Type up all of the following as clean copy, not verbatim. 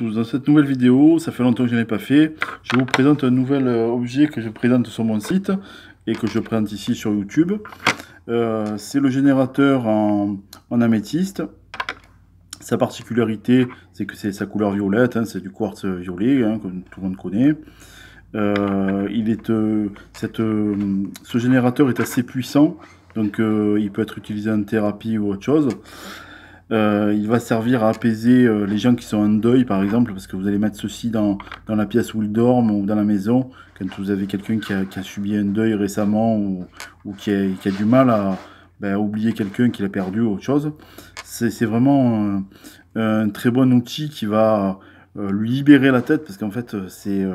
Dans cette nouvelle vidéo, ça fait longtemps que je n'ai pas fait, je vous présente un nouvel objet que je présente sur mon site et que je présente ici sur YouTube. C'est le générateur en améthyste. Sa particularité, c'est que c'est sa couleur violette, hein, c'est du quartz violet, hein, comme tout le monde connaît. Ce générateur est assez puissant, donc il peut être utilisé en thérapie ou autre chose. Il va servir à apaiser les gens qui sont en deuil, par exemple, parce que vous allez mettre ceci dans la pièce où ils dorment ou dans la maison, quand vous avez quelqu'un qui a subi un deuil récemment ou qui a du mal à oublier quelqu'un qu'il a perdu ou autre chose. C'est vraiment un très bon outil qui va lui libérer la tête, parce qu'en fait, c'est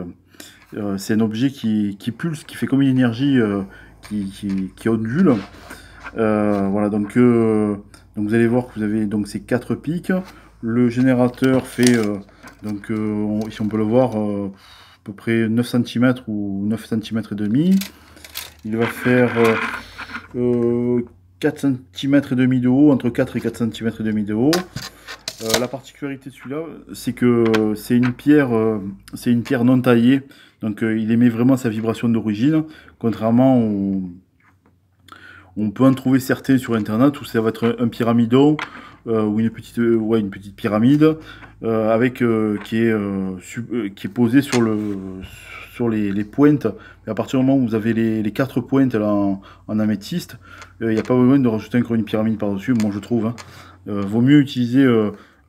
un objet qui pulse, qui fait comme une énergie qui ondule. Voilà, donc vous allez voir que vous avez donc ces 4 pics. Le générateur fait, ici on peut le voir, à peu près 9 cm ou 9 cm et demi. Il va faire 4 cm et demi de haut, entre 4 et 4 cm et demi de haut. La particularité de celui-là, c'est que c'est une pierre non taillée, donc il émet vraiment sa vibration d'origine, contrairement on peut en trouver certains sur internet où ça va être un pyramidon ou une petite pyramide qui est posée sur les pointes. Et à partir du moment où vous avez les 4 pointes là, en améthyste, il n'y a pas besoin de rajouter encore une pyramide par-dessus, moi je trouve. Hein. Vaut mieux utiliser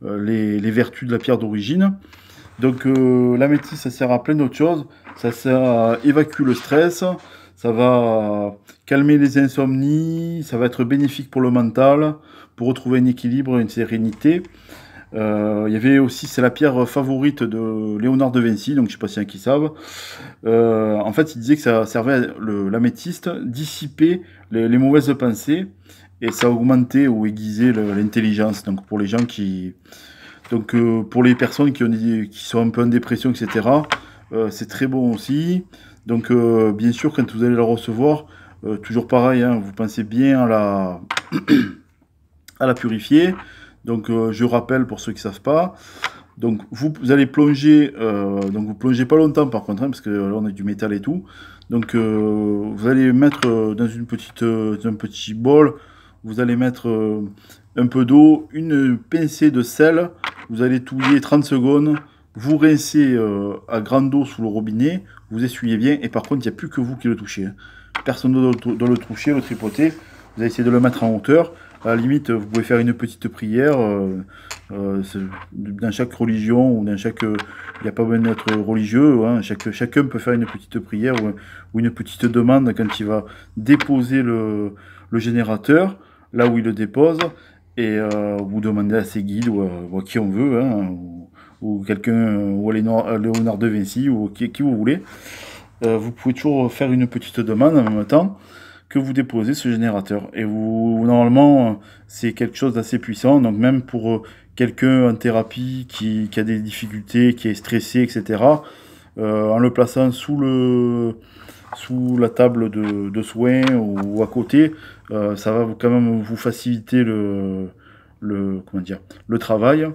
les vertus de la pierre d'origine. Donc l'améthyste, ça sert à plein d'autres choses. Ça sert à évacuer le stress, ça va calmer les insomnies, ça va être bénéfique pour le mental, pour retrouver un équilibre, une sérénité. Il y avait aussi, c'est la pierre favorite de Léonard de Vinci, donc je ne sais pas s'il y en a qui savent. En fait, il disait que ça servait, l'améthyste, dissiper les mauvaises pensées, et ça augmentait ou aiguisait l'intelligence. Donc pour les gens pour les personnes qui sont un peu en dépression, etc., c'est très bon aussi. Donc bien sûr, quand vous allez la recevoir, toujours pareil, hein, vous pensez bien à la purifier. Donc je rappelle pour ceux qui ne savent pas. Donc vous allez plonger, donc vous plongez pas longtemps par contre, hein, parce que là on a du métal et tout. Donc vous allez mettre dans un petit bol, vous allez mettre un peu d'eau, une pincée de sel, vous allez touiller 30 secondes, vous rincez à grande eau sous le robinet, vous essuyez bien, et par contre il n'y a plus que vous qui le touchez. Hein. Personne ne doit le toucher, le tripoter, vous allez essayer de le mettre en hauteur. À la limite, vous pouvez faire une petite prière. Dans chaque religion ou dans chaque, il n'y a pas besoin d'être religieux. Hein, chacun peut faire une petite prière ou une petite demande quand il va déposer le générateur, là où il le dépose, et vous demandez à ses guides ou à qui on veut, hein, ou quelqu'un, ou à Léonard de Vinci, ou qui vous voulez. Vous pouvez toujours faire une petite demande en même temps que vous déposez ce générateur. Et normalement, c'est quelque chose d'assez puissant. Donc même pour quelqu'un en thérapie qui a des difficultés, qui est stressé, etc., en le plaçant sous la table de soins ou à côté, ça va quand même vous faciliter comment dire, le travail.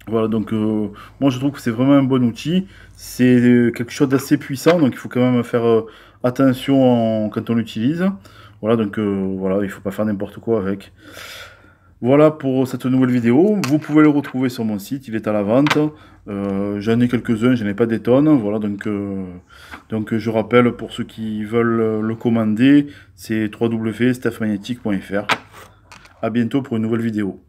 Voilà, donc moi je trouve que c'est vraiment un bon outil. C'est quelque chose d'assez puissant, donc il faut quand même faire attention quand on l'utilise. Voilà, donc voilà, il ne faut pas faire n'importe quoi avec. Voilà pour cette nouvelle vidéo. Vous pouvez le retrouver sur mon site, il est à la vente. J'en ai quelques-uns, je n'en ai pas des tonnes. Voilà, donc je rappelle pour ceux qui veulent le commander, c'est www.stephmagnetic.fr. A bientôt pour une nouvelle vidéo.